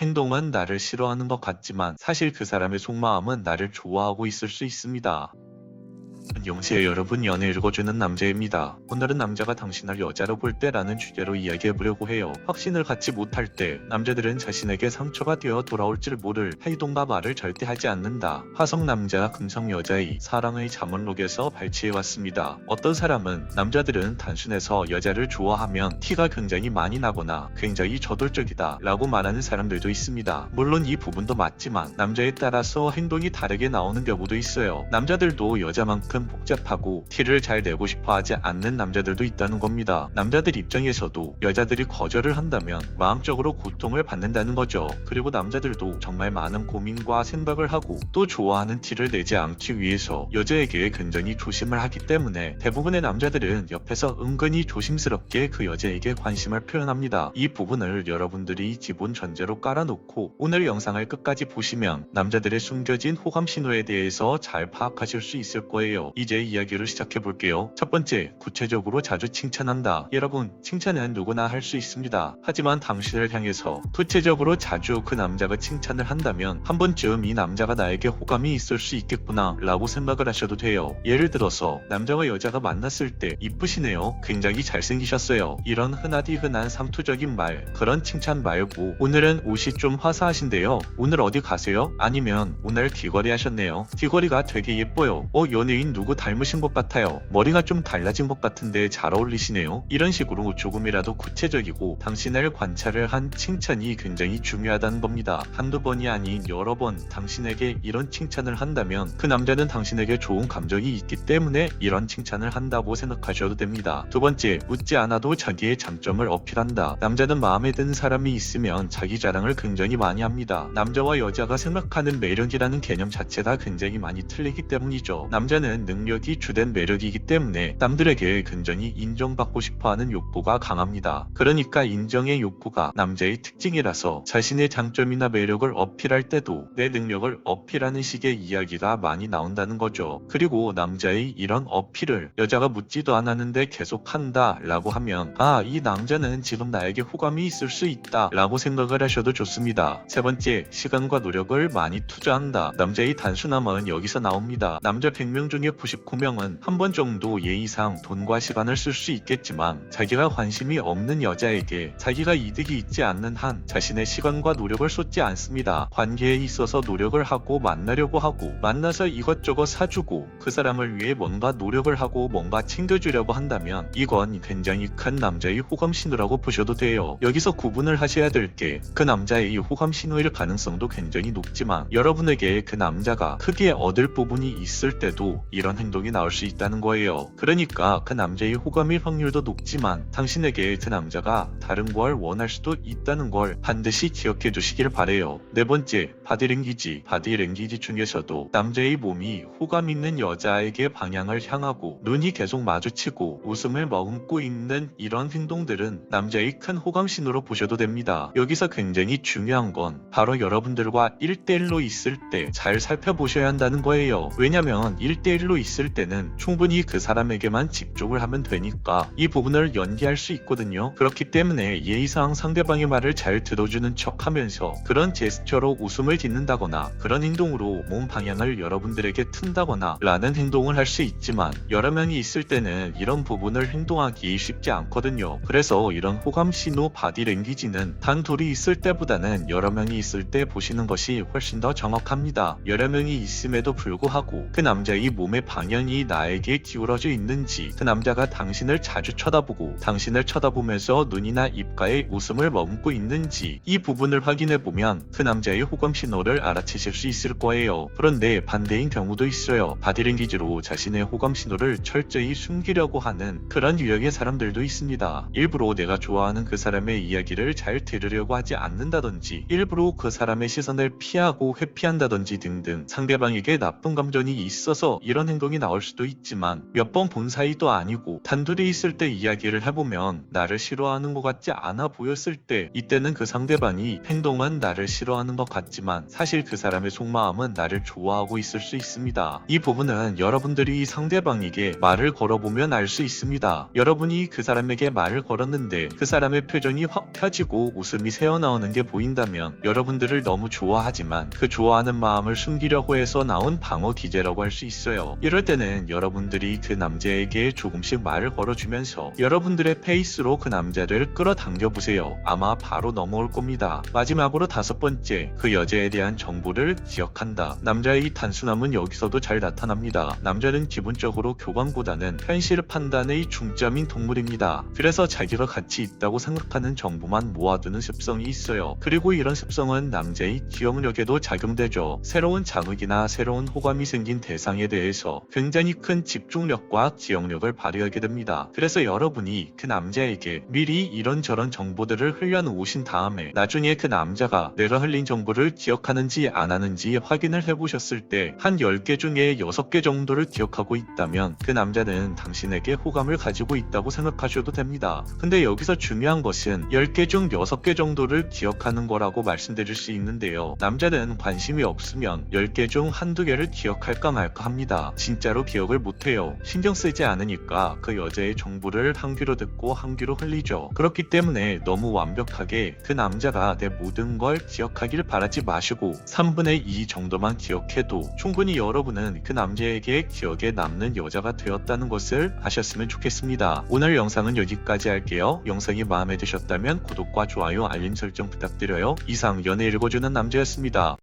행동은 나를 싫어하는 것 같지만 사실 그 사람의 속마음은 나를 좋아하고 있을 수 있습니다. 안녕하세요 여러분, 연애 읽어주는 남자입니다. 오늘은 남자가 당신을 여자로 볼 때라는 주제로 이야기해보려고 해요. 확신을 갖지 못할 때 남자들은 자신에게 상처가 되어 돌아올지를 모를 행동과 말을 절대 하지 않는다. 화성 남자 금성 여자의 사랑의 자문록에서 발췌해왔습니다. 어떤 사람은 남자들은 단순해서 여자를 좋아하면 티가 굉장히 많이 나거나 굉장히 저돌적이다 라고 말하는 사람들도 있습니다. 물론 이 부분도 맞지만 남자에 따라서 행동이 다르게 나오는 경우도 있어요. 남자들도 여자만큼 복잡하고 티를 잘 내고 싶어 하지 않는 남자들도 있다는 겁니다. 남자들 입장에서도 여자들이 거절을 한다면 마음적으로 고통을 받는다는 거죠. 그리고 남자들도 정말 많은 고민과 생각을 하고 또 좋아하는 티를 내지 않기 위해서 여자에게 굉장히 조심을 하기 때문에 대부분의 남자들은 옆에서 은근히 조심스럽게 그 여자에게 관심을 표현합니다. 이 부분을 여러분들이 기본 전제로 깔아놓고 오늘 영상을 끝까지 보시면 남자들의 숨겨진 호감 신호에 대해서 잘 파악하실 수 있을 거예요. 이제 이야기를 시작해 볼게요. 첫 번째, 구체적으로 자주 칭찬한다. 여러분, 칭찬은 누구나 할 수 있습니다. 하지만 당신을 향해서 구체적으로 자주 그 남자가 칭찬을 한다면 한 번쯤 이 남자가 나에게 호감이 있을 수 있겠구나 라고 생각을 하셔도 돼요. 예를 들어서 남자와 여자가 만났을 때 이쁘시네요, 굉장히 잘생기셨어요, 이런 흔하디 흔한 상투적인 말, 그런 칭찬 말고 오늘은 옷이 좀 화사하신데요, 오늘 어디 가세요? 아니면 오늘 귀걸이 하셨네요, 귀걸이가 되게 예뻐요, 연예인 누구 닮으신 것 같아요, 머리가 좀 달라진 것 같은데 잘 어울리시네요. 이런 식으로 조금이라도 구체적이고 당신을 관찰을 한 칭찬이 굉장히 중요하다는 겁니다. 한두 번이 아닌 여러 번 당신에게 이런 칭찬을 한다면 그 남자는 당신에게 좋은 감정이 있기 때문에 이런 칭찬을 한다고 생각하셔도 됩니다. 두 번째, 묻지 않아도 자기의 장점을 어필한다. 남자는 마음에 드는 사람이 있으면 자기 자랑을 굉장히 많이 합니다. 남자와 여자가 생각하는 매력이라는 개념 자체가 굉장히 많이 틀리기 때문이죠. 남자는 능력이 주된 매력이기 때문에 남들에게 굉장히 인정받고 싶어하는 욕구가 강합니다. 그러니까 인정의 욕구가 남자의 특징이라서 자신의 장점이나 매력을 어필할 때도 내 능력을 어필하는 식의 이야기가 많이 나온다는 거죠. 그리고 남자의 이런 어필을 여자가 묻지도 않았는데 계속 한다 라고 하면 이 남자는 지금 나에게 호감이 있을 수 있다 라고 생각을 하셔도 좋습니다. 세 번째, 시간과 노력을 많이 투자한다. 남자의 단순함은 여기서 나옵니다. 남자 100명 중에 99명은 한 번 정도 예의상 돈과 시간을 쓸 수 있겠지만 자기가 관심이 없는 여자에게 자기가 이득이 있지 않는 한 자신의 시간과 노력을 쏟지 않습니다. 관계에 있어서 노력을 하고 만나려고 하고 만나서 이것저것 사주고 그 사람을 위해 뭔가 노력을 하고 뭔가 챙겨주려고 한다면 이건 굉장히 큰 남자의 호감 신호라고 보셔도 돼요. 여기서 구분을 하셔야 될 게 그 남자의 호감 신호일 가능성도 굉장히 높지만 여러분에게 그 남자가 크게 얻을 부분이 있을 때도 이런 행동이 나올 수 있다는 거예요. 그러니까 그 남자의 호감일 확률도 높지만 당신에게 그 남자가 다른 걸 원할 수도 있다는 걸 반드시 기억해 두시길 바래요. 네 번째, 바디랭귀지. 바디랭귀지 중에서도 남자의 몸이 호감 있는 여자에게 방향을 향하고 눈이 계속 마주치고 웃음을 머금고 있는 이런 행동들은 남자의 큰 호감 신호로 보셔도 됩니다. 여기서 굉장히 중요한 건 바로 여러분들과 1대1로 있을 때 잘 살펴보셔야 한다는 거예요. 왜냐면 1대1로 있을 때는 충분히 그 사람에게만 집중을 하면 되니까 이 부분을 연기할 수 있거든요. 그렇기 때문에 예의상 상대방의 말을 잘 들어주는 척 하면서 그런 제스처로 웃음을 짓는다거나 그런 행동으로 몸 방향을 여러분들에게 튼다거나 라는 행동을 할 수 있지만 여러 명이 있을 때는 이런 부분을 행동하기 쉽지 않거든요. 그래서 이런 호감 신호 바디랭귀지는 단 둘이 있을 때보다는 여러 명이 있을 때 보시는 것이 훨씬 더 정확합니다. 여러 명이 있음에도 불구하고 그 남자의 몸의 방향이 나에게 기울어져 있는지, 그 남자가 당신을 자주 쳐다보고 당신을 쳐다보면서 눈이나 입가에 웃음을 머금고 있는지 이 부분을 확인해보면 그 남자의 호감 신호를 알아채실 수 있을 거예요. 그런데 반대인 경우도 있어요. 바디랭귀지로 자신의 호감 신호를 철저히 숨기려고 하는 그런 유형의 사람들도 있습니다. 일부러 내가 좋아하는 그 사람의 이야기를 잘 들으려고 하지 않는다든지 일부러 그 사람의 시선을 피하고 회피한다든지 등등 상대방에게 나쁜 감정이 있어서 이런 행동이 나올 수도 있지만 몇 번 본 사이도 아니고 단둘이 있을 때 이야기를 해보면 나를 싫어하는 것 같지 않아 보였을 때 이때는 그 상대방이 행동은 나를 싫어하는 것 같지만 사실 그 사람의 속마음은 나를 좋아하고 있을 수 있습니다. 이 부분은 여러분들이 상대방에게 말을 걸어보면 알 수 있습니다. 여러분이 그 사람에게 말을 걸었는데 그 사람의 표정이 확 펴지고 웃음이 새어나오는 게 보인다면 여러분들을 너무 좋아하지만 그 좋아하는 마음을 숨기려고 해서 나온 방어 기제라고 할 수 있어요. 이럴 때는 여러분들이 그 남자에게 조금씩 말을 걸어주면서 여러분들의 페이스로 그 남자를 끌어당겨 보세요. 아마 바로 넘어올 겁니다. 마지막으로 5번째, 그 여자에 대한 정보를 기억한다. 남자의 이 단순함은 여기서도 잘 나타납니다. 남자는 기본적으로 교감보다는 현실 판단의 중점인 동물입니다. 그래서 자기가 가치 있다고 생각하는 정보만 모아두는 습성이 있어요. 그리고 이런 습성은 남자의 기억력에도 작용되죠. 새로운 자극이나 새로운 호감이 생긴 대상에 대해서 굉장히 큰 집중력과 기억력을 발휘하게 됩니다. 그래서 여러분이 그 남자에게 미리 이런저런 정보들을 흘려놓으신 다음에 나중에 그 남자가 내가 흘린 정보를 기억하는지 안 하는지 확인을 해보셨을 때 한 10개 중에 6개 정도를 기억하고 있다면 그 남자는 당신에게 호감을 가지고 있다고 생각하셔도 됩니다. 근데 여기서 중요한 것은 10개 중 6개 정도를 기억하는 거라고 말씀드릴 수 있는데요. 남자는 관심이 없으면 10개 중 한두 개를 기억할까 말까 합니다. 진짜로 기억을 못해요. 신경 쓰지 않으니까 그 여자의 정보를 한 귀로 듣고 한 귀로 흘리죠. 그렇기 때문에 너무 완벽하게 그 남자가 내 모든 걸 기억하길 바라지 마시고 3분의 2 정도만 기억해도 충분히 여러분은 그 남자에게 기억에 남는 여자가 되었다는 것을 아셨으면 좋겠습니다. 오늘 영상은 여기까지 할게요. 영상이 마음에 드셨다면 구독과 좋아요, 알림 설정 부탁드려요. 이상 연애 읽어주는 남자였습니다.